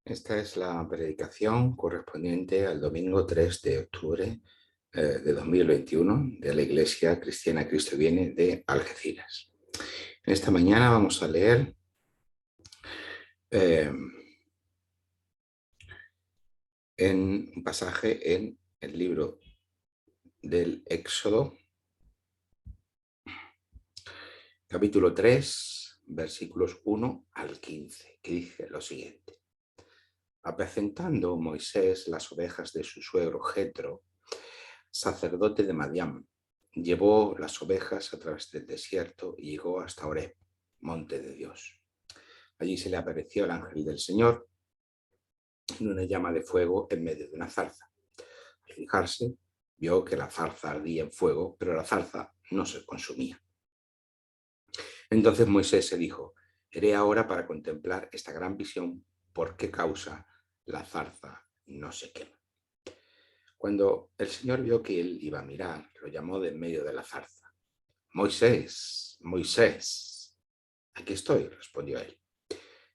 Esta es la predicación correspondiente al domingo 3 de octubre de 2021 de la Iglesia Cristiana Cristo Viene de Algeciras. En esta mañana vamos a leer en un pasaje en el libro del Éxodo, capítulo 3, versículos 1 al 15, que dice lo siguiente. Apacentando Moisés las ovejas de su suegro Jetro, sacerdote de Madián, llevó las ovejas a través del desierto y llegó hasta Horeb, monte de Dios. Allí se le apareció el ángel del Señor en una llama de fuego en medio de una zarza. Al fijarse, vio que la zarza ardía en fuego, pero la zarza no se consumía. Entonces Moisés se dijo: iré ahora para contemplar esta gran visión, ¿por qué causa la zarza no se quema? Cuando el Señor vio que él iba a mirar, lo llamó de en medio de la zarza. Moisés, Moisés. Aquí estoy, respondió él.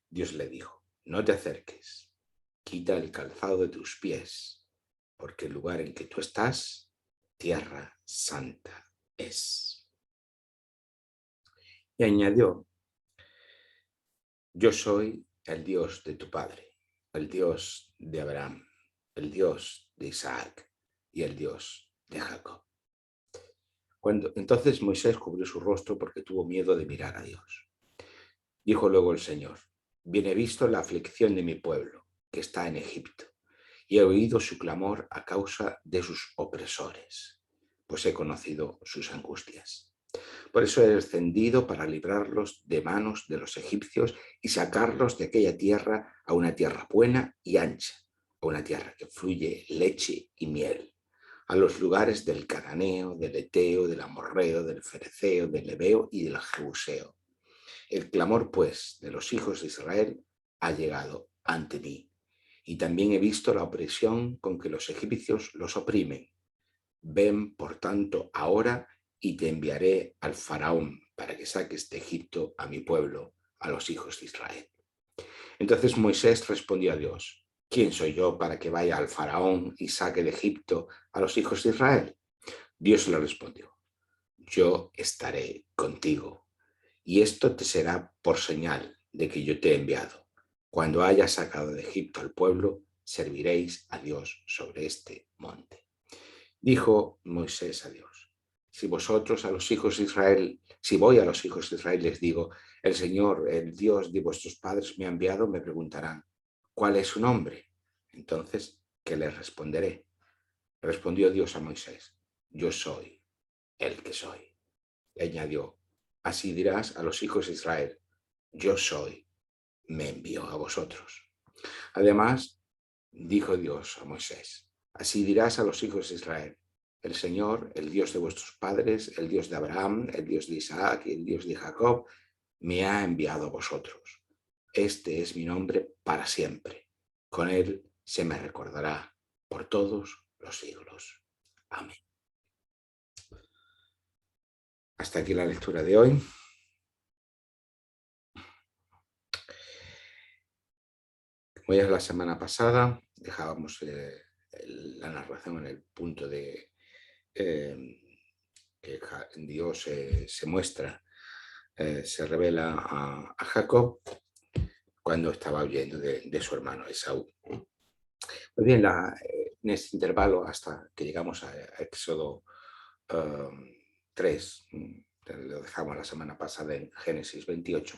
Dios le dijo: no te acerques, quita el calzado de tus pies, porque el lugar en que tú estás, tierra santa es. Y añadió: yo soy el Dios de tu padre, el Dios de Abraham, el Dios de Isaac y el Dios de Jacob. Entonces Moisés cubrió su rostro porque tuvo miedo de mirar a Dios. Dijo luego el Señor: bien he visto la aflicción de mi pueblo, que está en Egipto, y he oído su clamor a causa de sus opresores, pues he conocido sus angustias. Por eso he descendido para librarlos de manos de los egipcios y sacarlos de aquella tierra a una tierra buena y ancha, a una tierra que fluye leche y miel, a los lugares del cananeo, del eteo, del amorreo, del fereceo, del ebeo y del jebuseo. El clamor, pues, de los hijos de Israel ha llegado ante mí, y también he visto la opresión con que los egipcios los oprimen. Ven, por tanto, ahora y te enviaré al faraón para que saques de Egipto a mi pueblo, a los hijos de Israel. Entonces Moisés respondió a Dios: ¿quién soy yo para que vaya al faraón y saque de Egipto a los hijos de Israel? Dios le respondió: yo estaré contigo, y esto te será por señal de que yo te he enviado. Cuando hayas sacado de Egipto al pueblo, serviréis a Dios sobre este monte. Dijo Moisés a Dios: si vosotros a los hijos de Israel, si voy a los hijos de Israel les digo, el Señor, el Dios de vuestros padres me ha enviado, me preguntarán, ¿cuál es su nombre? Entonces, ¿qué les responderé? Respondió Dios a Moisés: yo soy el que soy. Y añadió: así dirás a los hijos de Israel, yo soy, me envió a vosotros. Además, dijo Dios a Moisés: así dirás a los hijos de Israel, el Señor, el Dios de vuestros padres, el Dios de Abraham, el Dios de Isaac y el Dios de Jacob, me ha enviado a vosotros. Este es mi nombre para siempre. Con él se me recordará por todos los siglos. Amén. Hasta aquí la lectura de hoy. Como ya es la semana pasada, dejábamos la narración en el punto de que Dios se muestra, se revela a Jacob cuando estaba huyendo de su hermano Esaú. Pues bien, en este intervalo, hasta que llegamos a Éxodo 3, lo dejamos la semana pasada en Génesis 28,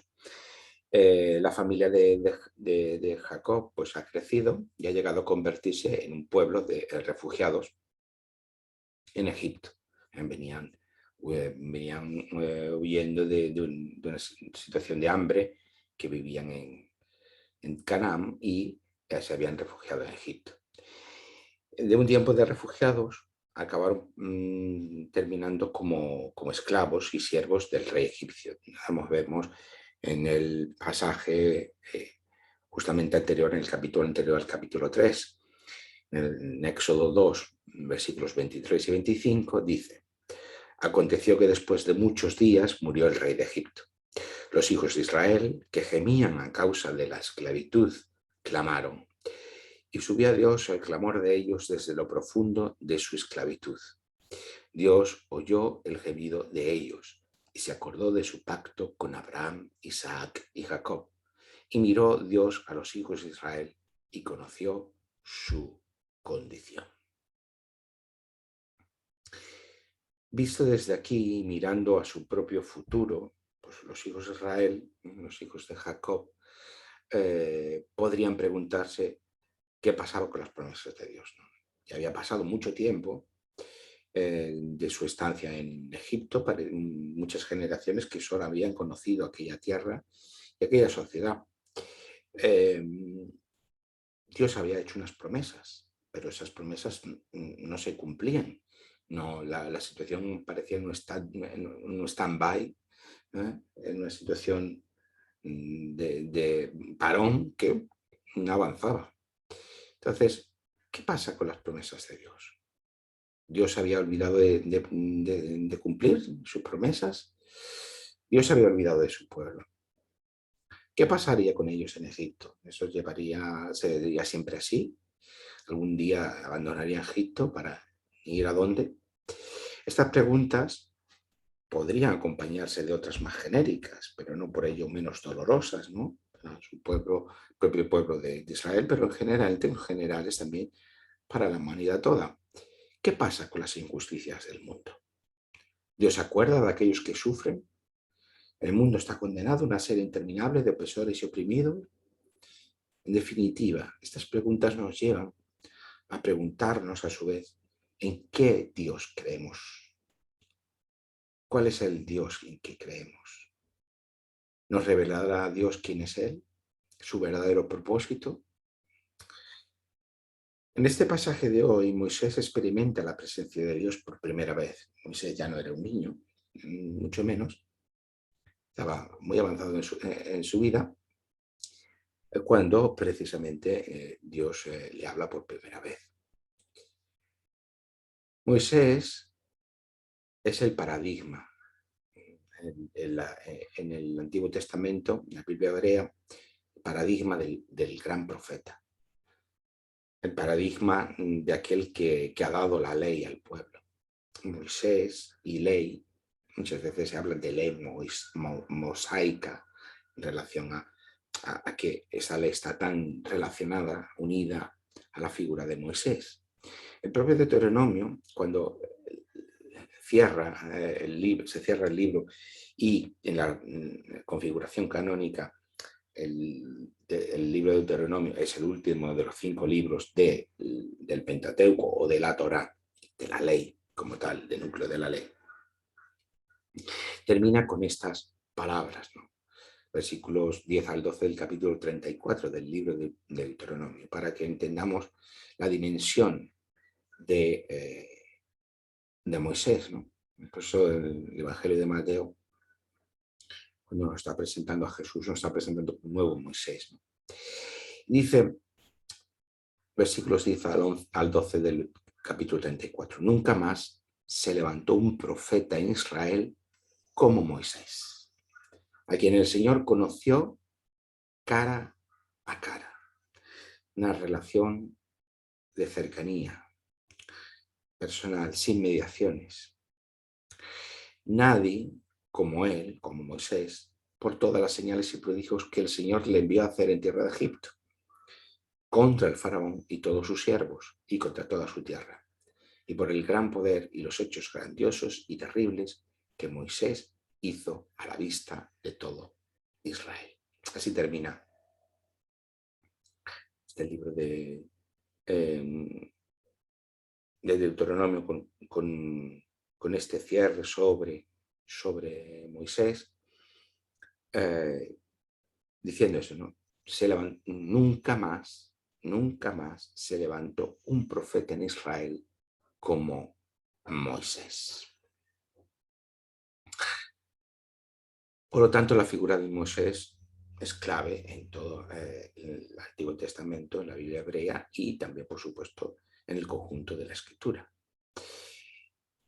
la familia de Jacob pues, ha crecido y ha llegado a convertirse en un pueblo de refugiados en Egipto. Venían huyendo de una situación de hambre, que vivían en Canaán y se habían refugiado en Egipto. De un tiempo de refugiados acabaron terminando como esclavos y siervos del rey egipcio. Vemos en el pasaje justamente anterior, en el capítulo anterior al capítulo 3, en Éxodo 2, versículos 23 y 25, dice: aconteció que después de muchos días murió el rey de Egipto. Los hijos de Israel, que gemían a causa de la esclavitud, clamaron. Y subió a Dios el clamor de ellos desde lo profundo de su esclavitud. Dios oyó el gemido de ellos y se acordó de su pacto con Abraham, Isaac y Jacob. Y miró Dios a los hijos de Israel y conoció su condición. Visto desde aquí, mirando a su propio futuro, pues los hijos de Israel, los hijos de Jacob, podrían preguntarse qué pasaba con las promesas de Dios, ¿no? Ya había pasado mucho tiempo de su estancia en Egipto, muchas generaciones que solo habían conocido aquella tierra y aquella sociedad. Dios había hecho unas promesas, pero esas promesas no se cumplían. No, la situación parecía en un stand-by, en una situación de parón que no avanzaba. Entonces, ¿qué pasa con las promesas de Dios? Dios había olvidado de cumplir sus promesas. Dios había olvidado de su pueblo. ¿Qué pasaría con ellos en Egipto? ¿Eso sería siempre así? ¿Algún día abandonaría Egipto para ir a dónde? Estas preguntas podrían acompañarse de otras más genéricas, pero no por ello menos dolorosas, ¿no? Para su propio pueblo de Israel, pero en general, en términos generales también para la humanidad toda. ¿Qué pasa con las injusticias del mundo? ¿Dios se acuerda de aquellos que sufren? ¿El mundo está condenado a una serie interminable de opresores y oprimidos? En definitiva, estas preguntas nos llevan a preguntarnos a su vez en qué Dios creemos. ¿Cuál es el Dios en que creemos? ¿Nos revelará Dios quién es Él? ¿Su verdadero propósito? En este pasaje de hoy, Moisés experimenta la presencia de Dios por primera vez. Moisés ya no era un niño, mucho menos. Estaba muy avanzado en su vida, cuando precisamente Dios le habla por primera vez. Moisés es el paradigma. En el Antiguo Testamento, en la Biblia hebrea, paradigma del gran profeta. El paradigma de aquel que ha dado la ley al pueblo. Moisés y ley, muchas veces se habla de ley mosaica en relación a que esa ley está tan relacionada, unida a la figura de Moisés. El propio Deuteronomio, cuando se cierra el libro y en la configuración canónica el libro de Deuteronomio es el último de los 5 libros del Pentateuco o de la Torá, de la ley como tal, del núcleo de la ley. Termina con estas palabras, ¿no? Versículos 10 al 12 del capítulo 34 del libro de Deuteronomio, para que entendamos la dimensión de Moisés, ¿no? Por eso el Evangelio de Mateo, cuando nos está presentando a Jesús, nos está presentando un nuevo Moisés, ¿no? Dice, versículos 10 al 12 del capítulo 34, nunca más se levantó un profeta en Israel como Moisés, a quien el Señor conoció cara a cara. Una relación de cercanía personal, sin mediaciones. Nadie como él, como Moisés, por todas las señales y prodigios que el Señor le envió a hacer en tierra de Egipto, contra el faraón y todos sus siervos, y contra toda su tierra, y por el gran poder y los hechos grandiosos y terribles que Moisés hizo a la vista de todo Israel. Así termina este libro de Deuteronomio con este cierre sobre Moisés, diciendo eso, ¿no? Nunca más se levantó un profeta en Israel como Moisés. Por lo tanto, la figura de Moisés es clave en todo el Antiguo Testamento, en la Biblia hebrea y también, por supuesto, en el conjunto de la Escritura.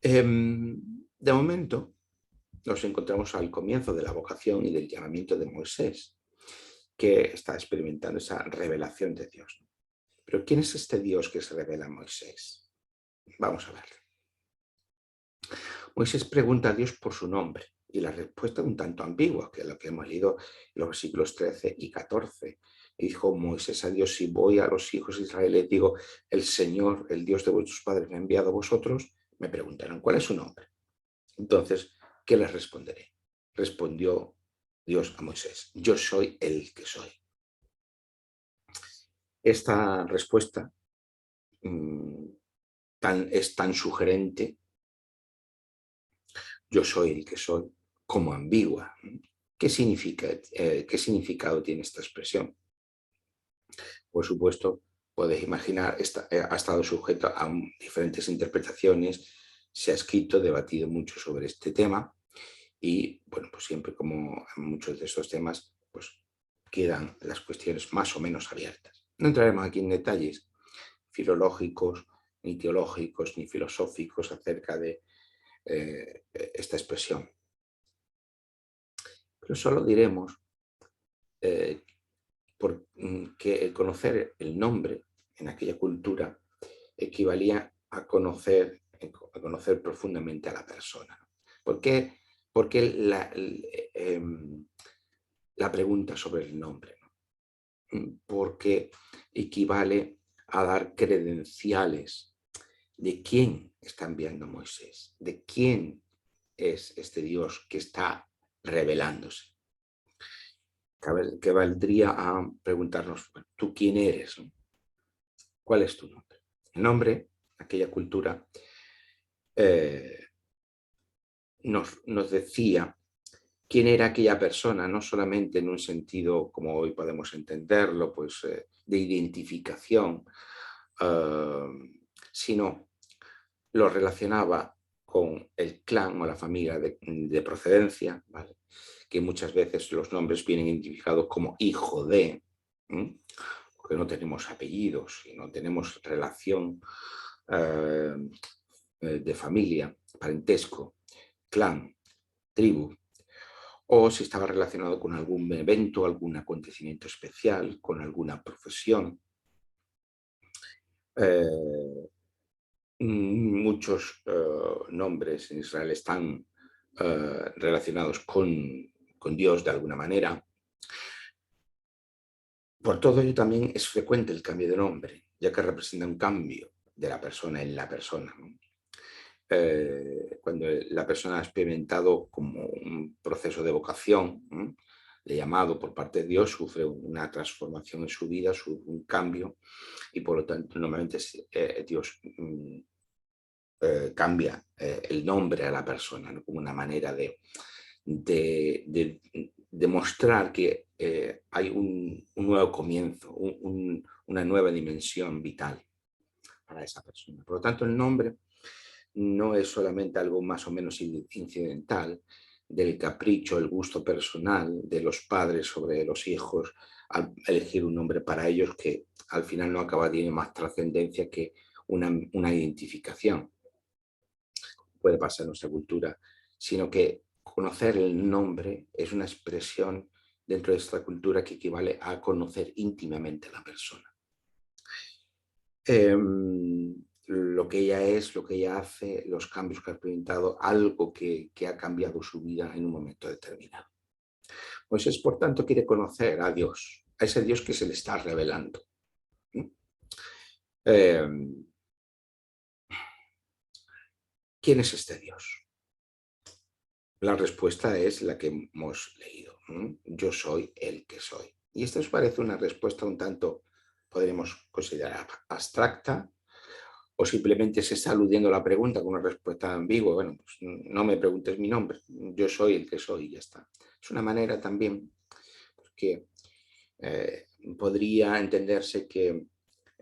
De momento, nos encontramos al comienzo de la vocación y del llamamiento de Moisés. que está experimentando esa revelación de Dios. Pero ¿quién es este Dios que se revela a Moisés? Vamos a verlo. Moisés pregunta a Dios por su nombre y la respuesta es un tanto ambigua, que es lo que hemos leído en los versículos 13 y 14. Y dijo Moisés a Dios: si voy a los hijos de Israel y les digo, el Señor, el Dios de vuestros padres, me ha enviado a vosotros, me preguntarán, ¿cuál es su nombre? Entonces, ¿qué les responderé? Respondió Dios a Moisés: yo soy el que soy. Esta respuesta es tan sugerente, yo soy el que soy, como ambigua. ¿Qué significa? ¿Qué significado tiene esta expresión? Por supuesto, podéis imaginar, ha estado sujeto a diferentes interpretaciones, se ha escrito, debatido mucho sobre este tema y, bueno, pues siempre, como en muchos de estos temas, pues quedan las cuestiones más o menos abiertas. No entraremos aquí en detalles filológicos, ni teológicos, ni filosóficos acerca de esta expresión, pero solo diremos que el conocer el nombre en aquella cultura equivalía a conocer profundamente a la persona. ¿Por qué, la pregunta sobre el nombre? Porque equivale a dar credenciales de quién está enviando Moisés, de quién es este Dios que está revelándose. Que valdría a preguntarnos, ¿tú quién eres? ¿Cuál es tu nombre? El nombre, aquella cultura, nos decía quién era aquella persona, no solamente en un sentido como hoy podemos entenderlo, pues de identificación, sino lo relacionaba con el clan o la familia de procedencia, ¿vale? Que muchas veces los nombres vienen identificados como hijo de, porque no tenemos apellidos y no tenemos relación de familia, parentesco, clan, tribu, o si estaba relacionado con algún evento, algún acontecimiento especial, con alguna profesión. Muchos nombres en Israel están relacionados con Dios de alguna manera. Por todo ello también es frecuente el cambio de nombre, ya que representa un cambio de la persona en la persona, ¿no? Cuando la persona ha experimentado como un proceso de vocación, de llamado por parte de Dios, sufre una transformación en su vida, sufre un cambio y por lo tanto normalmente Dios cambia el nombre a la persona, ¿no? Como una manera de demostrar que hay un nuevo comienzo, una nueva dimensión vital para esa persona. Por lo tanto, el nombre no es solamente algo más o menos incidental del capricho, el gusto personal de los padres sobre los hijos al elegir un nombre para ellos, que al final no acaba de tener más trascendencia que una identificación. Puede pasar en nuestra cultura, sino que conocer el nombre es una expresión dentro de esta cultura que equivale a conocer íntimamente a la persona. Lo que ella es, lo que ella hace, los cambios que ha experimentado, algo que ha cambiado su vida en un momento determinado. Moisés, por tanto, quiere conocer a Dios, a ese Dios que se le está revelando. ¿Quién es este Dios? La respuesta es la que hemos leído. Yo soy el que soy. Y esta os parece una respuesta un tanto, podríamos considerar, abstracta, o simplemente se está aludiendo a la pregunta con una respuesta ambigua. Bueno, pues no me preguntes mi nombre, yo soy el que soy y ya está. Es una manera también que podría entenderse que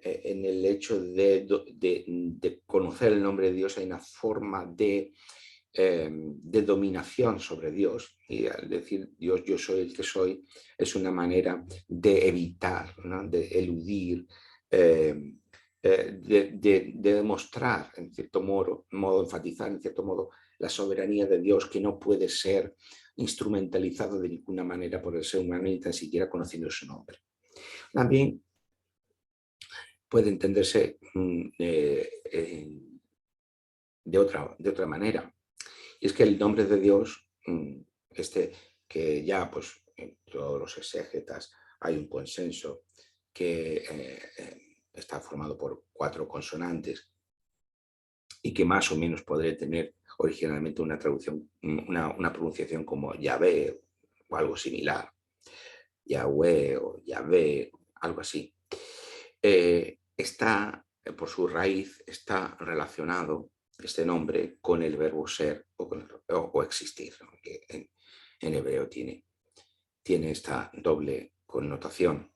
en el hecho de conocer el nombre de Dios hay una forma de dominación sobre Dios, y al decir Dios, yo soy el que soy, es una manera de evitar, ¿no? De eludir, de demostrar, en cierto modo, enfatizar en cierto modo la soberanía de Dios, que no puede ser instrumentalizado de ninguna manera por el ser humano, ni tan siquiera conociendo su nombre. También puede entenderse de otra manera. Y es que el nombre de Dios, que ya pues en todos los exégetas hay un consenso que está formado por 4 consonantes y que más o menos podría tener originalmente una traducción, una pronunciación como Yahvé o algo similar, Yahweh o Yahvé, algo así. Por su raíz, está relacionado este nombre con el verbo ser o existir, ¿no? Que en hebreo tiene esta doble connotación.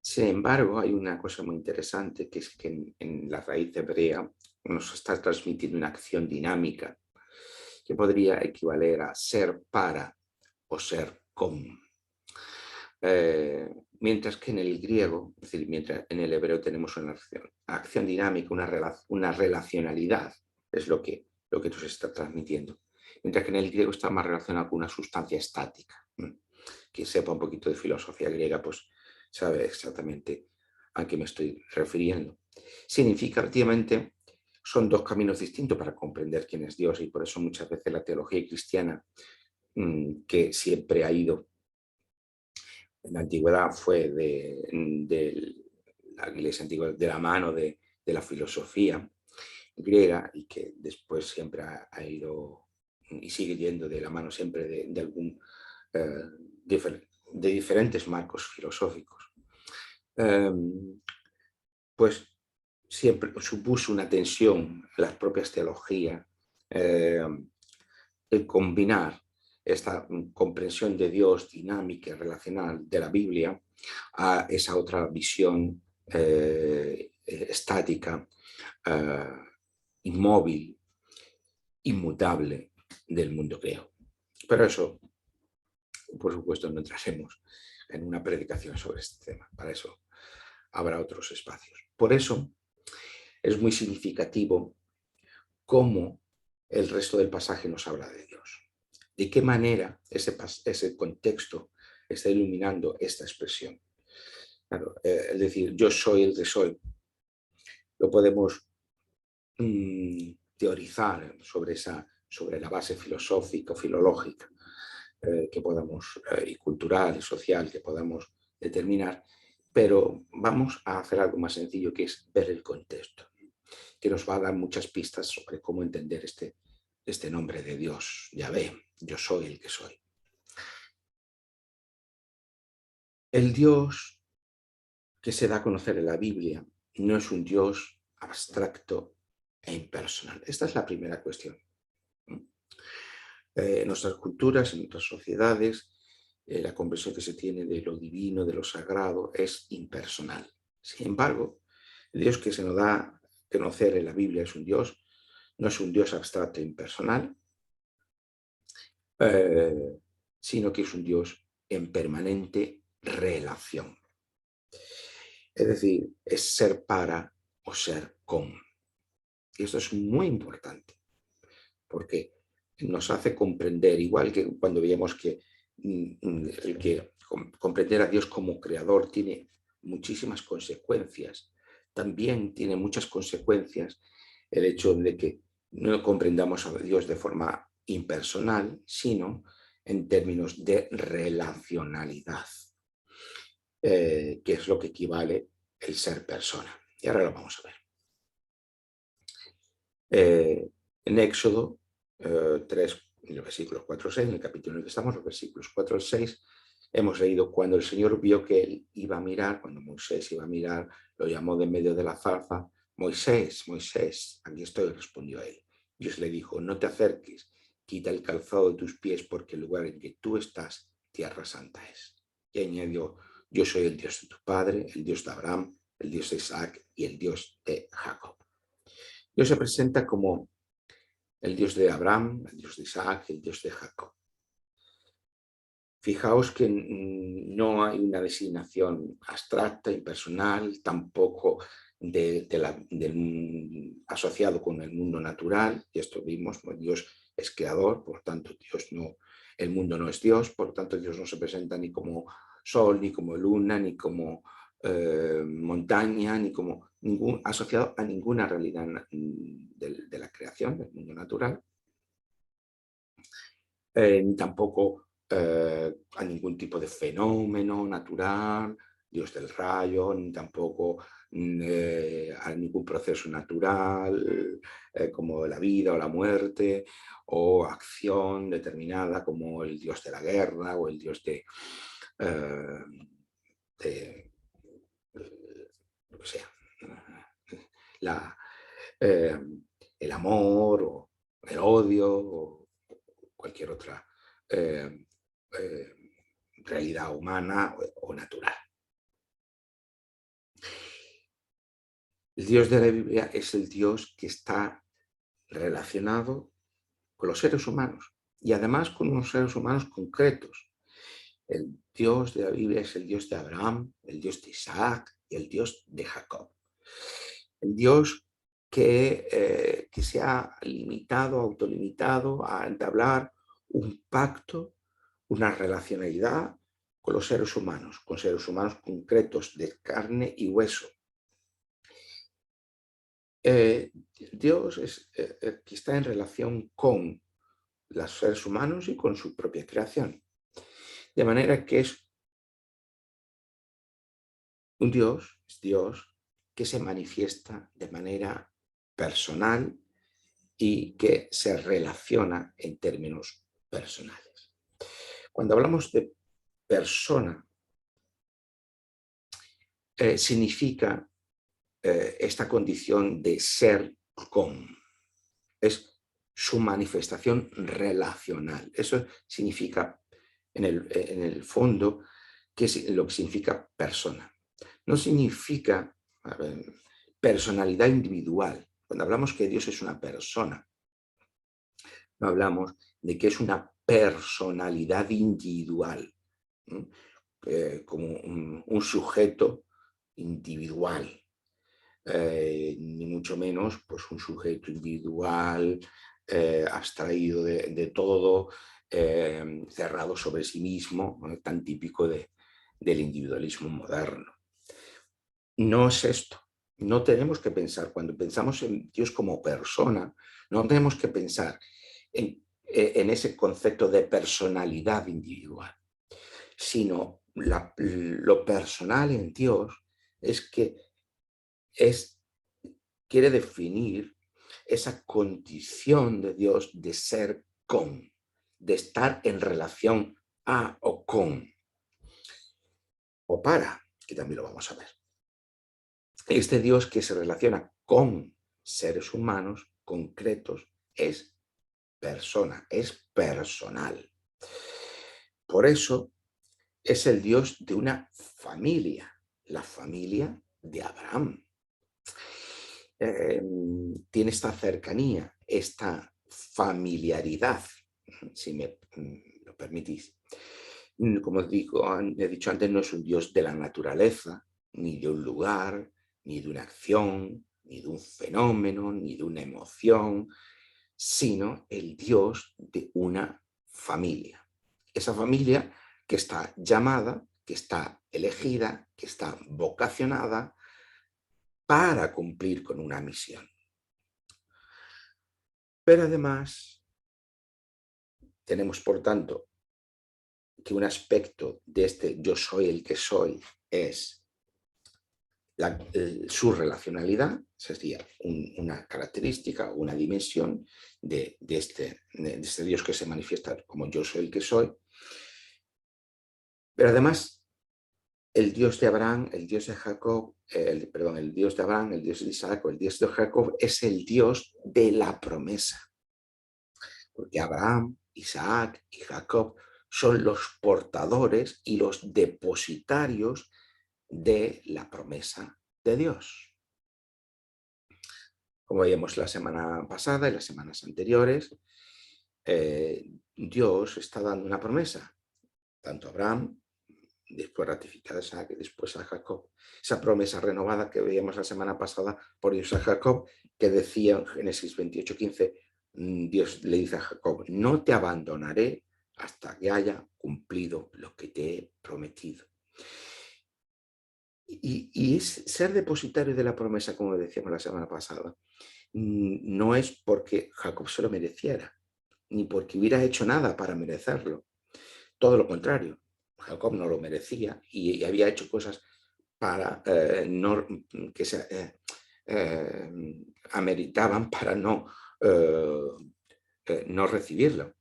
Sin embargo, hay una cosa muy interesante, que es que en la raíz hebrea nos está transmitiendo una acción dinámica que podría equivaler a ser para o ser con. Mientras que en el griego, es decir, mientras en el hebreo tenemos una acción dinámica, una relacionalidad, es lo que nos está transmitiendo. Mientras que en el griego está más relacionado con una sustancia estática. Quien sepa un poquito de filosofía griega, pues sabe exactamente a qué me estoy refiriendo. Significativamente, son 2 caminos distintos para comprender quién es Dios, y por eso muchas veces la teología cristiana, que siempre ha ido en la antigüedad, fue de la iglesia antigua de la mano de la filosofía griega, y que después siempre ha ido y sigue yendo de la mano siempre de diferentes marcos filosóficos. Pues siempre supuso una tensión en las propias teologías el combinar esta comprensión de Dios dinámica y relacional de la Biblia a esa otra visión estática, inmóvil, inmutable del mundo creado. Pero eso, por supuesto, no entraremos en una predicación sobre este tema. Para eso habrá otros espacios. Por eso es muy significativo cómo el resto del pasaje nos habla de Dios. De qué manera ese contexto está iluminando esta expresión. Claro, es decir, yo soy el que soy. Lo podemos teorizar sobre la base filosófica o filológica que podamos, y cultural y social, que podamos determinar, pero vamos a hacer algo más sencillo, que es ver el contexto, que nos va a dar muchas pistas sobre cómo entender este nombre de Dios, Yahvé, yo soy el que soy. El Dios que se da a conocer en la Biblia no es un Dios abstracto e impersonal. Esta es la primera cuestión. En nuestras culturas, en nuestras sociedades, la comprensión que se tiene de lo divino, de lo sagrado, es impersonal. Sin embargo, el Dios que se nos da a conocer en la Biblia no es un Dios abstracto e impersonal, sino que es un Dios en permanente relación. Es decir, es ser para o ser con. Y esto es muy importante, porque nos hace comprender, igual que cuando veíamos que el que comprender a Dios como creador tiene muchísimas consecuencias, también tiene muchas consecuencias el hecho de que no comprendamos a Dios de forma impersonal, sino en términos de relacionalidad, que es lo que equivale el ser persona. Y ahora lo vamos a ver. En Éxodo 3, en los versículos 4 al 6, en el capítulo en el que estamos, los versículos 4 al 6, hemos leído: cuando el Señor vio que él iba a mirar, cuando Moisés iba a mirar, lo llamó de en medio de la zarza: Moisés, Moisés, aquí estoy, respondió a él. Dios le dijo: no te acerques, quita el calzado de tus pies, porque el lugar en que tú estás, tierra santa es. Y añadió: yo soy el Dios de tu padre, el Dios de Abraham, el Dios de Isaac y el Dios de Jacob. Dios se presenta como el Dios de Abraham, el Dios de Isaac, el Dios de Jacob. Fijaos que no hay una designación abstracta, impersonal, tampoco asociado con el mundo natural, y esto vimos, Dios es creador, por tanto el mundo no es Dios, por lo tanto Dios no se presenta ni como sol, ni como luna, ni como montaña, ni como asociado a ninguna realidad de la creación, del mundo natural, ni tampoco a ningún tipo de fenómeno natural, Dios del rayo, ni tampoco a ningún proceso natural como la vida o la muerte, o acción determinada como el Dios de la guerra o el Dios eh, de lo que sea, la, eh, el amor o el odio o cualquier otra eh, eh, realidad humana o natural. El Dios de la Biblia es el Dios que está relacionado con los seres humanos y además con unos seres humanos concretos. El Dios de la Biblia es el Dios de Abraham, el Dios de Isaac y el Dios de Jacob. El Dios que se ha limitado, autolimitado a entablar un pacto, una relacionalidad con seres humanos concretos de carne y hueso. Dios es que está en relación con los seres humanos y con su propia creación. De manera que es Dios que se manifiesta de manera personal y que se relaciona en términos personales. Cuando hablamos de persona, significa esta condición de ser con. Es su manifestación relacional. Eso significa, en el fondo, lo que significa persona. No significa personalidad individual. Cuando hablamos que Dios es una persona, no hablamos de que es una personalidad individual, como un sujeto individual, ni mucho menos pues, un sujeto individual abstraído de todo, cerrado sobre sí mismo, ¿no? Tan típico del individualismo moderno. No es esto. No tenemos que pensar, cuando pensamos en Dios como persona, no tenemos que pensar en ese concepto de personalidad individual, sino lo personal en Dios es que quiere definir esa condición de Dios de ser con, de estar en relación a o con, o para, que también lo vamos a ver. Este Dios que se relaciona con seres humanos concretos es persona, es personal. Por eso es el Dios de una familia, la familia de Abraham. Tiene esta cercanía, esta familiaridad, si me lo permitís. Como he dicho antes, no es un Dios de la naturaleza, ni de un lugar, ni de una acción, ni de un fenómeno, ni de una emoción, sino el Dios de una familia. Esa familia que está llamada, que está elegida, que está vocacionada para cumplir con una misión. Pero además tenemos, por tanto, que un aspecto de este yo soy el que soy es su relacionalidad, sería una característica, una dimensión de este Dios que se manifiesta como yo soy el que soy. Pero además, el Dios de Abraham, el Dios de Jacob, el Dios de Abraham, el Dios de Isaac o el Dios de Jacob es el Dios de la promesa. Porque Abraham, Isaac y Jacob son los portadores y los depositarios de la promesa de Dios. Como veíamos la semana pasada y las semanas anteriores, Dios está dando una promesa, tanto a Abraham, después ratificada a Isaac y después a Jacob. Esa promesa renovada que veíamos la semana pasada por Dios a Jacob, que decía en Génesis 28:15, Dios le dice a Jacob, no te abandonaré hasta que haya cumplido lo que te he prometido. Y es ser depositario de la promesa, como decíamos la semana pasada, no es porque Jacob se lo mereciera, ni porque hubiera hecho nada para merecerlo. Todo lo contrario, Jacob no lo merecía y había hecho cosas para que se ameritaban para no recibirlo.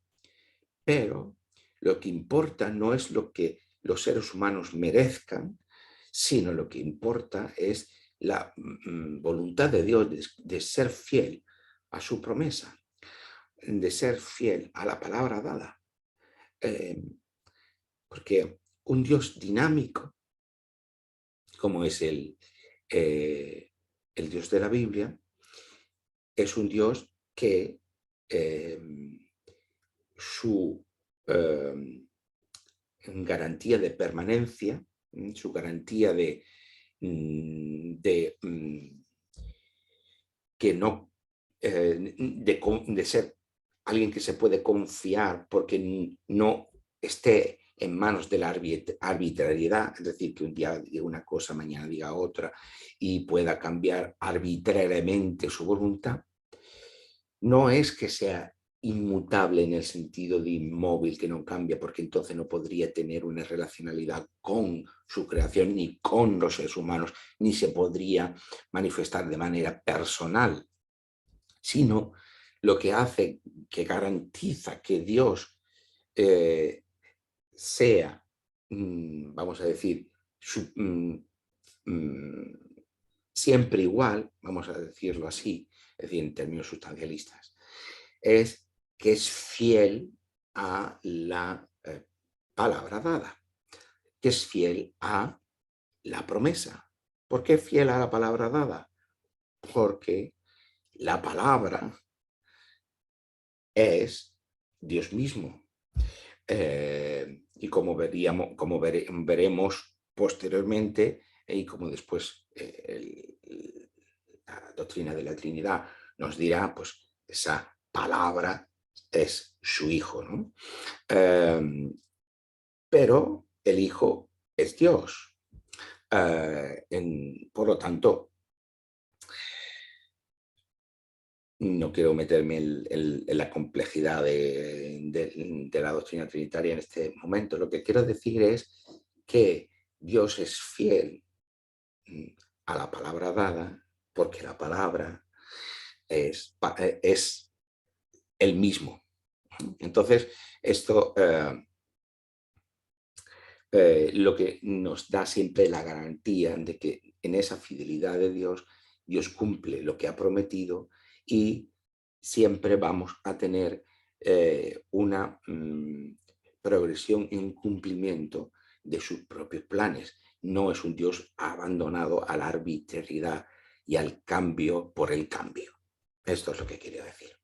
Pero lo que importa no es lo que los seres humanos merezcan, sino lo que importa es la voluntad de Dios de ser fiel a su promesa, de ser fiel a la palabra dada. Porque un Dios dinámico, como es el Dios de la Biblia, es un Dios que su garantía de permanencia, su garantía de que no, de ser alguien que se puede confiar porque no esté en manos de la arbitrariedad, es decir, que un día diga una cosa, mañana diga otra y pueda cambiar arbitrariamente su voluntad, no es que sea inmutable en el sentido de inmóvil, que no cambia, porque entonces no podría tener una relacionalidad con su creación ni con los seres humanos, ni se podría manifestar de manera personal, sino lo que hace, que garantiza que Dios sea, vamos a decir, siempre igual, vamos a decirlo así, es decir, en términos sustancialistas, es que es fiel a la palabra dada, que es fiel a la promesa. ¿Por qué fiel a la palabra dada? Porque la palabra es Dios mismo. Y como veremos posteriormente, y como después la doctrina de la Trinidad nos dirá, pues esa palabra es su Hijo, ¿no? Pero el Hijo es Dios. Por lo tanto, no quiero meterme en la complejidad de la doctrina trinitaria en este momento. Lo que quiero decir es que Dios es fiel a la palabra dada porque la palabra es el mismo. Entonces, esto lo que nos da siempre la garantía de que en esa fidelidad de Dios, Dios cumple lo que ha prometido y siempre vamos a tener una progresión y un cumplimiento de sus propios planes. No es un Dios abandonado a la arbitrariedad y al cambio por el cambio. Esto es lo que quería decir.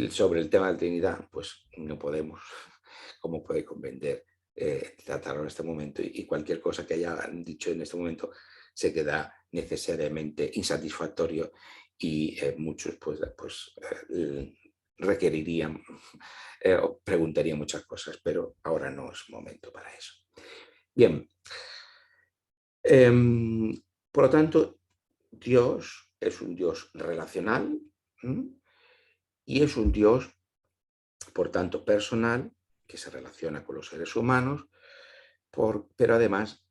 Sobre el tema de la Trinidad, pues no podemos, como puede comprender, tratarlo en este momento y cualquier cosa que haya dicho en este momento se queda necesariamente insatisfactorio y muchos requerirían o preguntarían muchas cosas, pero ahora no es momento para eso. Bien, por lo tanto, Dios es un Dios relacional y es un Dios, por tanto, personal, que se relaciona con los seres humanos, pero además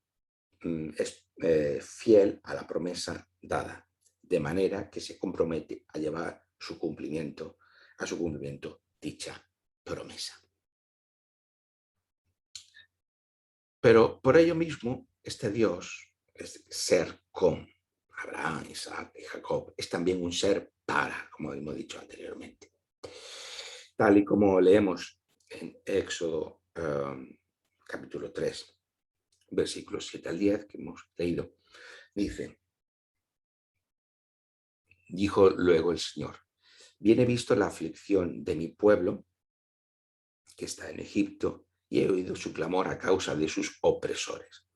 es fiel a la promesa dada, de manera que se compromete a llevar a su cumplimiento dicha promesa. Pero por ello mismo, este Dios, es ser con Abraham, Isaac y Jacob, es también un ser para, como hemos dicho anteriormente. Tal y como leemos en Éxodo capítulo 3, versículos 7 al 10, que hemos leído, dice: dijo luego el Señor, bien he visto la aflicción de mi pueblo, que está en Egipto, y he oído su clamor a causa de sus opresores,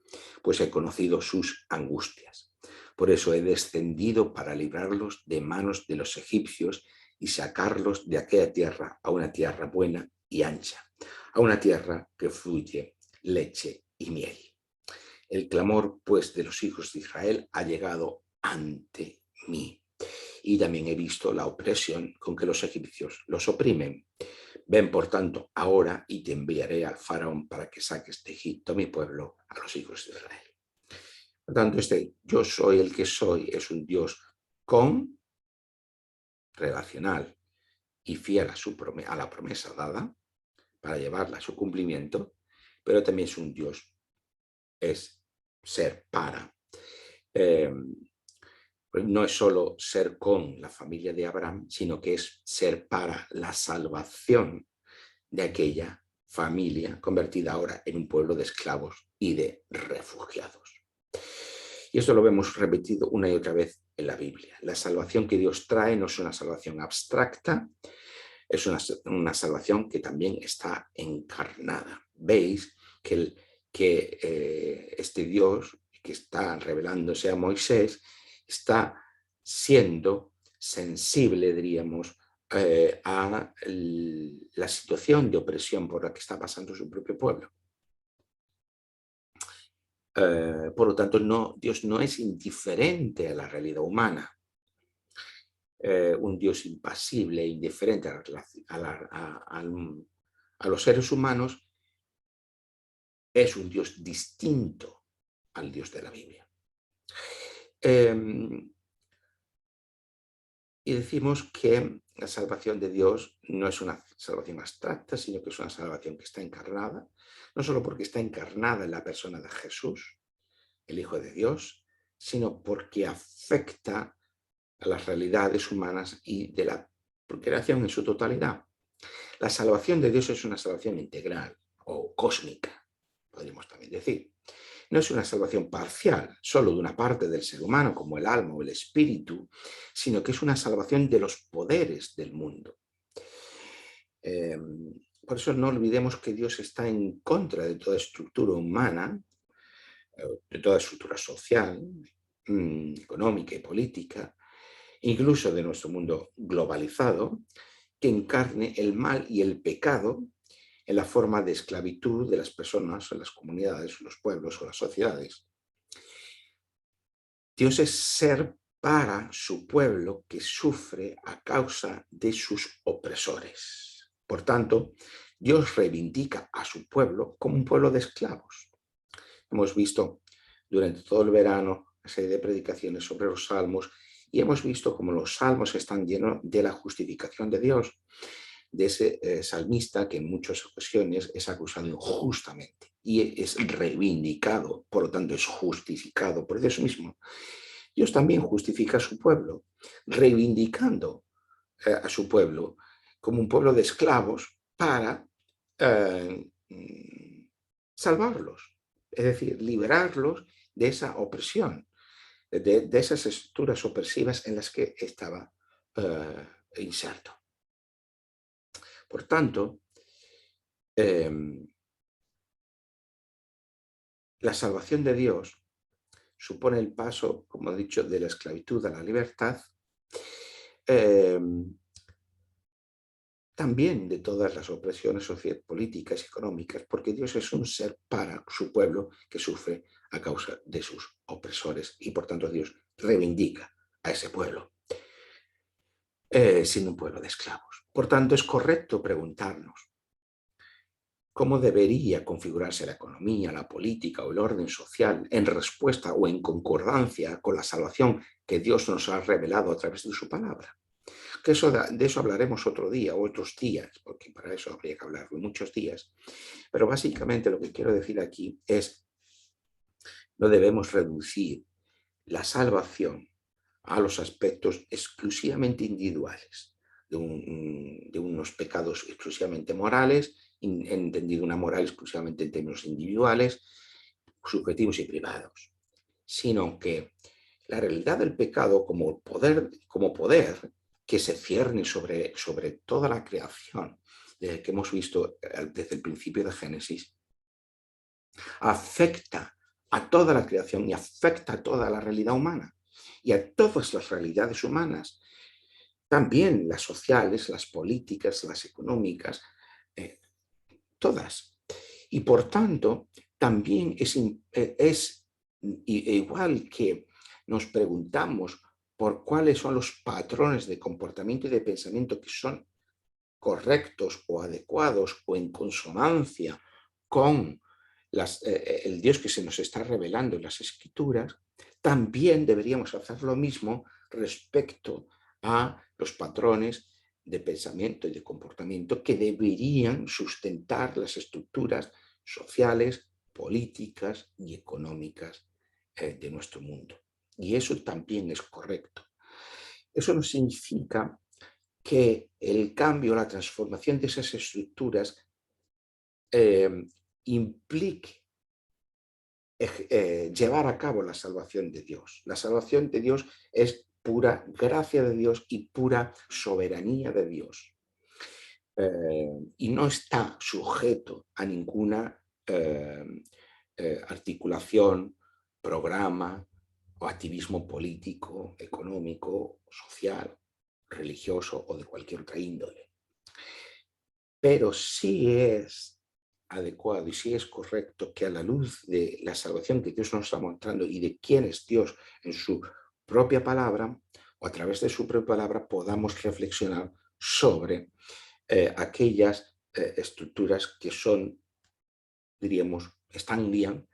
pues he conocido sus angustias. Por eso he descendido para librarlos de manos de los egipcios y sacarlos de aquella tierra a una tierra buena y ancha, a una tierra que fluye leche y miel. El clamor, pues, de los hijos de Israel ha llegado ante mí. Y también he visto la opresión con que los egipcios los oprimen. Ven, por tanto, ahora y te enviaré al faraón para que saques de Egipto, mi pueblo, a los hijos de Israel. Por tanto, este yo soy el que soy es un Dios con, relacional y fiel a la promesa dada para llevarla a su cumplimiento, pero también es un Dios, es ser para. Pues no es solo ser con la familia de Abraham, sino que es ser para la salvación de aquella familia convertida ahora en un pueblo de esclavos y de refugiados. Y esto lo vemos repetido una y otra vez en la Biblia. La salvación que Dios trae no es una salvación abstracta, es una salvación que también está encarnada. Veis que este Dios que está revelándose a Moisés está siendo sensible, diríamos, a la situación de opresión por la que está pasando su propio pueblo. Por lo tanto, Dios no es indiferente a la realidad humana. Un Dios impasible e indiferente a los seres humanos es un Dios distinto al Dios de la Biblia. Y decimos que la salvación de Dios no es una salvación abstracta, sino que es una salvación que está encarnada, no solo porque está encarnada en la persona de Jesús, el Hijo de Dios, sino porque afecta a las realidades humanas y de la creación en su totalidad. La salvación de Dios es una salvación integral o cósmica, podríamos también decir. No es una salvación parcial, solo de una parte del ser humano, como el alma o el espíritu, sino que es una salvación de los poderes del mundo. Por eso no olvidemos que Dios está en contra de toda estructura humana, de toda estructura social, económica y política, incluso de nuestro mundo globalizado, que encarne el mal y el pecado en la forma de esclavitud de las personas, en las comunidades, los pueblos o las sociedades. Dios es ser para su pueblo que sufre a causa de sus opresores. Por tanto, Dios reivindica a su pueblo como un pueblo de esclavos. Hemos visto durante todo el verano una serie de predicaciones sobre los salmos y hemos visto cómo los salmos están llenos de la justificación de Dios, de ese salmista que en muchas ocasiones es acusado injustamente y es reivindicado, por lo tanto es justificado por Dios mismo. Dios también justifica a su pueblo, reivindicando a su pueblo como un pueblo de esclavos para salvarlos, es decir, liberarlos de esa opresión, de esas estructuras opresivas en las que estaba inserto. Por tanto, la salvación de Dios supone el paso, como he dicho, de la esclavitud a la libertad, también de todas las opresiones políticas y económicas, porque Dios es un ser para su pueblo que sufre a causa de sus opresores y por tanto Dios reivindica a ese pueblo, siendo un pueblo de esclavos. Por tanto, es correcto preguntarnos cómo debería configurarse la economía, la política o el orden social en respuesta o en concordancia con la salvación que Dios nos ha revelado a través de su palabra. Que de eso hablaremos otro día o otros días, porque para eso habría que hablar de muchos días. Pero básicamente lo que quiero decir aquí es, no debemos reducir la salvación a los aspectos exclusivamente individuales, de unos pecados exclusivamente morales, entendido una moral exclusivamente en términos individuales, subjetivos y privados, sino que la realidad del pecado como poder que se cierne sobre toda la creación que hemos visto desde el principio de Génesis, afecta a toda la creación y afecta a toda la realidad humana. y a todas las realidades humanas, también las sociales, las políticas, las económicas, eh, todas. Y por tanto, también igual que nos preguntamos por cuáles son los patrones de comportamiento y de pensamiento que son correctos o adecuados o en consonancia con el Dios que se nos está revelando en las Escrituras, también deberíamos hacer lo mismo respecto a los patrones de pensamiento y de comportamiento que deberían sustentar las estructuras sociales, políticas y económicas de nuestro mundo. Y eso también es correcto. Eso no significa que el cambio, la transformación de esas estructuras implique llevar a cabo la salvación de Dios. La salvación de Dios es pura gracia de Dios y pura soberanía de Dios. Y no está sujeto a ninguna articulación, programa o activismo político, económico, social, religioso o de cualquier otra índole. Pero sí es adecuado y sí es correcto que a la luz de la salvación que Dios nos está mostrando y de quién es Dios en su propia palabra o a través de su propia palabra podamos reflexionar sobre aquellas estructuras que son, diríamos, estarían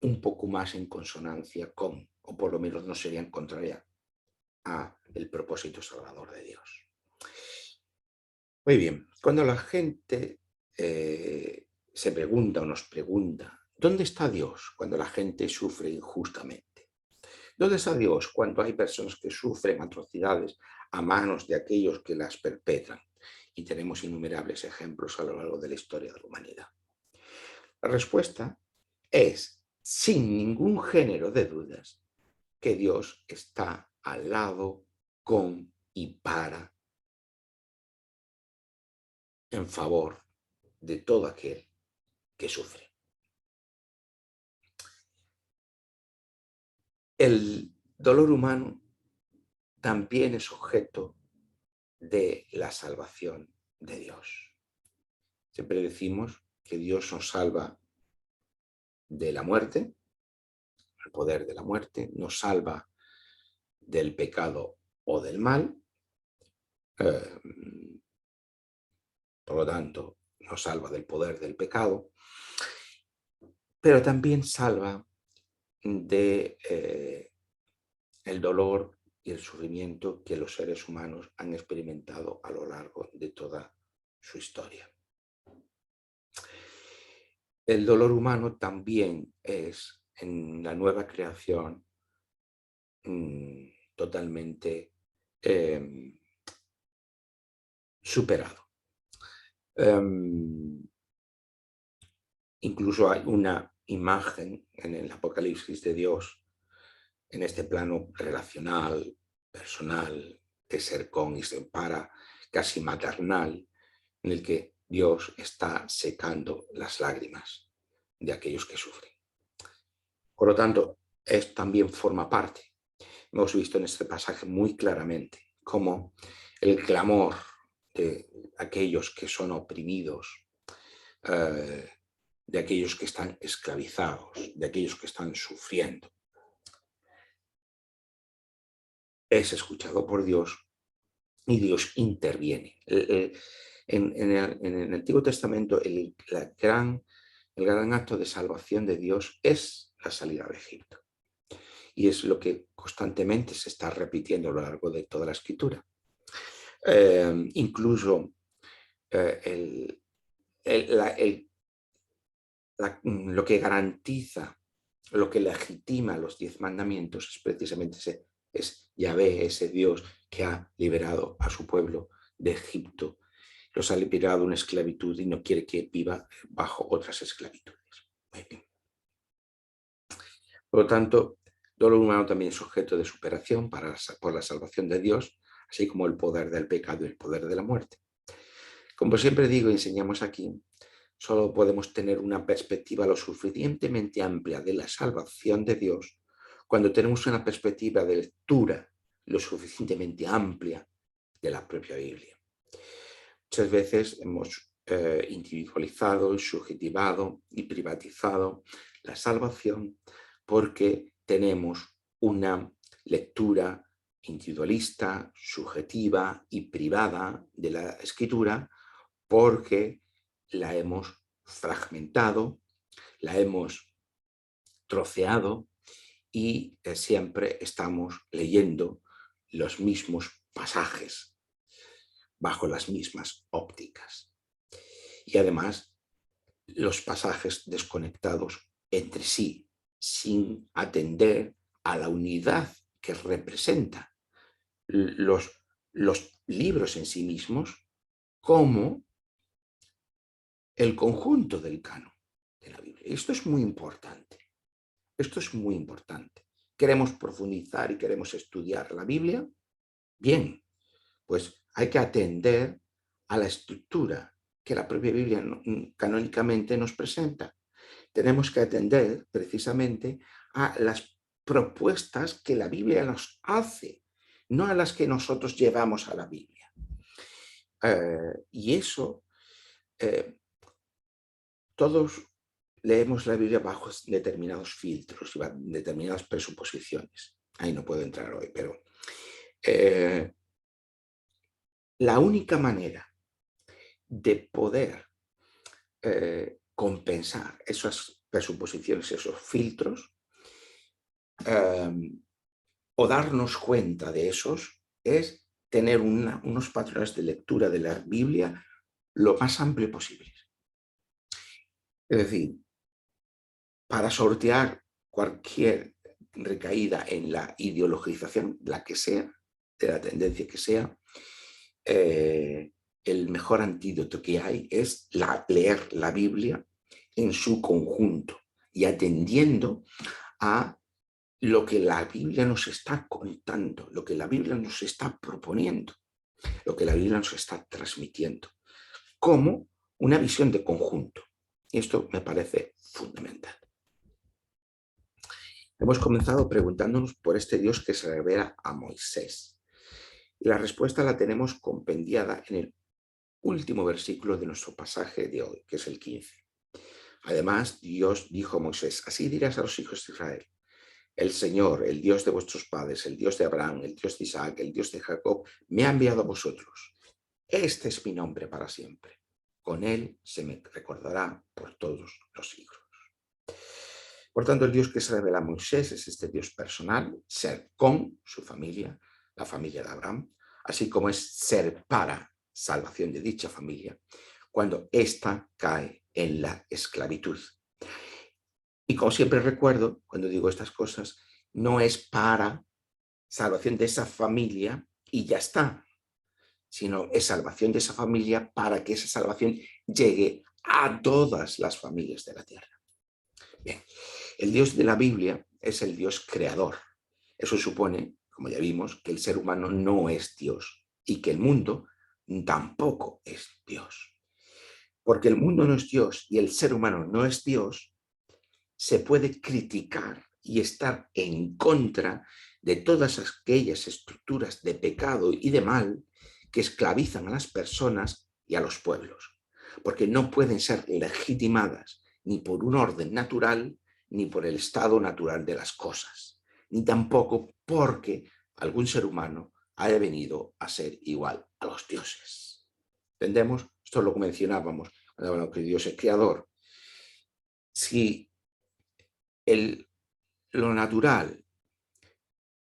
un poco más en consonancia con, o por lo menos no serían contrarias a el propósito salvador de Dios. Muy bien, cuando la gente se pregunta o nos pregunta, ¿dónde está Dios cuando la gente sufre injustamente? ¿Dónde está Dios cuando hay personas que sufren atrocidades a manos de aquellos que las perpetran? Y tenemos innumerables ejemplos a lo largo de la historia de la humanidad. La respuesta es, sin ningún género de dudas, que Dios está al lado, con y para, en favor de todo aquel que sufre. El dolor humano también es objeto de la salvación de Dios. Siempre decimos que Dios nos salva de la muerte, el poder de la muerte, nos salva del pecado o del mal, por lo tanto, nos salva del poder del pecado, pero también salva de el dolor y el sufrimiento que los seres humanos han experimentado a lo largo de toda su historia. El dolor humano también es en la nueva creación totalmente superado. Incluso hay una imagen en el Apocalipsis de Dios en este plano relacional, personal, de ser con y se para, casi maternal, en el que Dios está secando las lágrimas de aquellos que sufren. Por lo tanto, también forma parte. Hemos visto en este pasaje muy claramente cómo el clamor de aquellos que son oprimidos, de aquellos que están esclavizados, de aquellos que están sufriendo, es escuchado por Dios y Dios interviene. En el Antiguo Testamento el gran acto de salvación de Dios es la salida de Egipto. Y es lo que constantemente se está repitiendo a lo largo de toda la Escritura. Incluso lo que garantiza, lo que legitima los 10 mandamientos es precisamente es Yahvé, ese Dios que ha liberado a su pueblo de Egipto, los ha liberado de una esclavitud y no quiere que viva bajo otras esclavitudes. Muy bien. Por lo tanto, dolor humano también es objeto de superación por la salvación de Dios, así como el poder del pecado y el poder de la muerte. Como siempre digo y enseñamos aquí, solo podemos tener una perspectiva lo suficientemente amplia de la salvación de Dios cuando tenemos una perspectiva de lectura lo suficientemente amplia de la propia Biblia. Muchas veces hemos individualizado, subjetivado y privatizado la salvación porque tenemos una lectura individualista, subjetiva y privada de la Escritura, porque la hemos fragmentado, la hemos troceado y siempre estamos leyendo los mismos pasajes bajo las mismas ópticas. Y además, los pasajes desconectados entre sí, sin atender a la unidad que representa los libros en sí mismos como el conjunto del canon de la Biblia. Esto es muy importante. Esto es muy importante. ¿Queremos profundizar y queremos estudiar la Biblia? Bien, pues hay que atender a la estructura que la propia Biblia canónicamente nos presenta. Tenemos que atender precisamente a las propuestas que la Biblia nos hace, no a las que nosotros llevamos a la Biblia. Y eso, todos leemos la Biblia bajo determinados filtros y determinadas presuposiciones. Ahí no puedo entrar hoy, pero la única manera de poder compensar esas presuposiciones, esos filtros, o darnos cuenta de esos, es tener unos patrones de lectura de la Biblia lo más amplio posible. Es decir, para sortear cualquier recaída en la ideologización, la que sea, de la tendencia que sea, el mejor antídoto que hay es leer la Biblia en su conjunto y atendiendo a lo que la Biblia nos está contando, lo que la Biblia nos está proponiendo, lo que la Biblia nos está transmitiendo, como una visión de conjunto. Y esto me parece fundamental. Hemos comenzado preguntándonos por este Dios que se revela a Moisés. Y la respuesta la tenemos compendiada en el último versículo de nuestro pasaje de hoy, que es el 15. Además, Dios dijo a Moisés: así dirás a los hijos de Israel: el Señor, el Dios de vuestros padres, el Dios de Abraham, el Dios de Isaac, el Dios de Jacob, me ha enviado a vosotros. Este es mi nombre para siempre. Con él se me recordará por todos los siglos. Por tanto, el Dios que se revela a Moisés es este Dios personal, ser con su familia, la familia de Abraham, así como es ser para salvación de dicha familia, cuando ésta cae en la esclavitud. Y como siempre recuerdo, cuando digo estas cosas, no es para salvación de esa familia y ya está, sino es salvación de esa familia para que esa salvación llegue a todas las familias de la tierra. Bien, el Dios de la Biblia es el Dios creador. Eso supone, como ya vimos, que el ser humano no es Dios y que el mundo tampoco es Dios. Porque el mundo no es Dios y el ser humano no es Dios, se puede criticar y estar en contra de todas aquellas estructuras de pecado y de mal que esclavizan a las personas y a los pueblos, porque no pueden ser legitimadas ni por un orden natural ni por el estado natural de las cosas, ni tampoco porque algún ser humano haya venido a ser igual a los dioses. ¿Entendemos? Esto es lo que mencionábamos cuando hablamos que Dios es creador. Si lo natural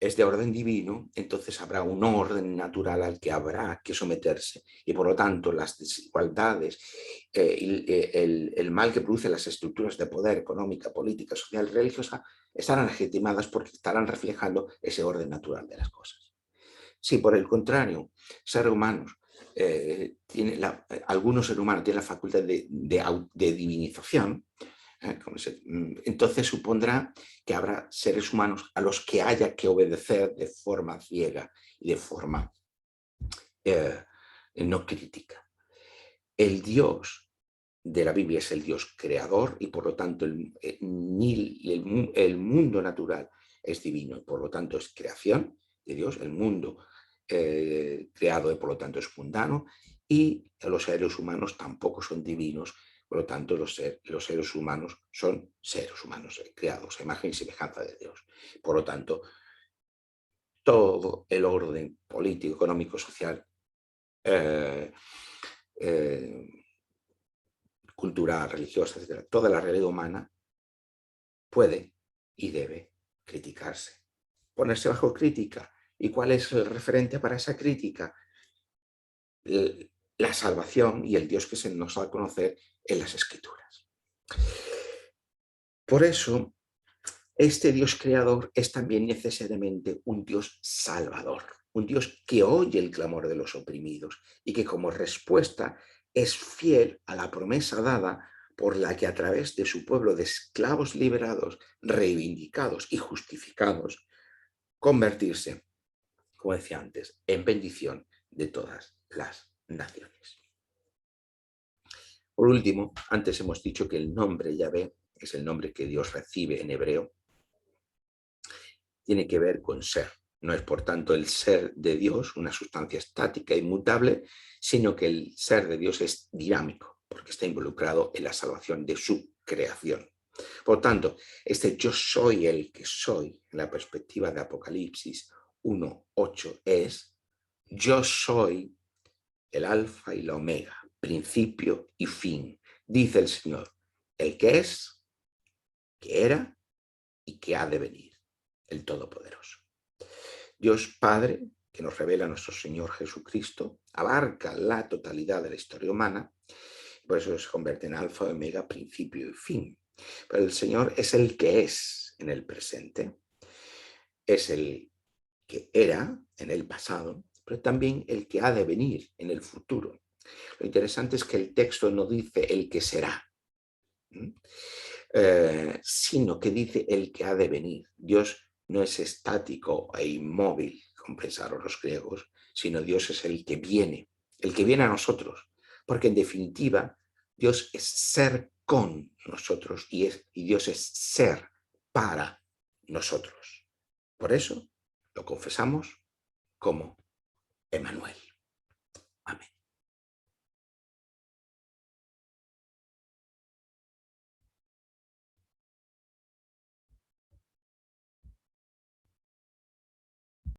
es de orden divino, entonces habrá un orden natural al que habrá que someterse. Y por lo tanto, las desigualdades, el mal que produce las estructuras de poder económica, política, social, religiosa, estarán legitimadas porque estarán reflejando ese orden natural de las cosas. Si por el contrario, seres humanos, algunos seres humanos tienen la facultad de divinización, entonces supondrá que habrá seres humanos a los que haya que obedecer de forma ciega y de forma no crítica. El Dios de la Biblia es el Dios creador y por lo tanto ni el mundo natural es divino y por lo tanto es creación de Dios, el mundo creado y por lo tanto es mundano, y los seres humanos tampoco son divinos, por lo tanto los seres humanos son seres humanos creados a imagen y semejanza de Dios. Por lo tanto, todo el orden político, económico, social, eh, eh, cultural, religiosa, etcétera, toda la realidad humana puede y debe criticarse, ponerse bajo crítica. ¿Y cuál es el referente para esa crítica? La salvación y el Dios que se nos da a conocer en las Escrituras. Por eso, este Dios creador es también necesariamente un Dios salvador, un Dios que oye el clamor de los oprimidos y que como respuesta es fiel a la promesa dada por la que a través de su pueblo de esclavos liberados, reivindicados y justificados, convertirse, como decía antes, en bendición de todas las naciones. Por último, antes hemos dicho que el nombre Yahvé es el nombre que Dios recibe en hebreo, tiene que ver con ser. No es, por tanto, el ser de Dios una sustancia estática, inmutable, sino que el ser de Dios es dinámico, porque está involucrado en la salvación de su creación. Por tanto, este yo soy el que soy, en la perspectiva de Apocalipsis 1:8, es yo soy el alfa y la omega, principio y fin, dice el Señor, el que es, que era y que ha de venir, el Todopoderoso. Dios Padre, que nos revela nuestro Señor Jesucristo, abarca la totalidad de la historia humana, por eso se convierte en alfa, omega, principio y fin. Pero el Señor es el que es en el presente, es el que era en el pasado, pero también el que ha de venir en el futuro. Lo interesante es que el texto no dice el que será, sino que dice el que ha de venir. Dios no es estático e inmóvil, como pensaron los griegos, sino Dios es el que viene a nosotros, porque en definitiva Dios es ser con nosotros y Dios es ser para nosotros. Por eso lo confesamos como Emmanuel.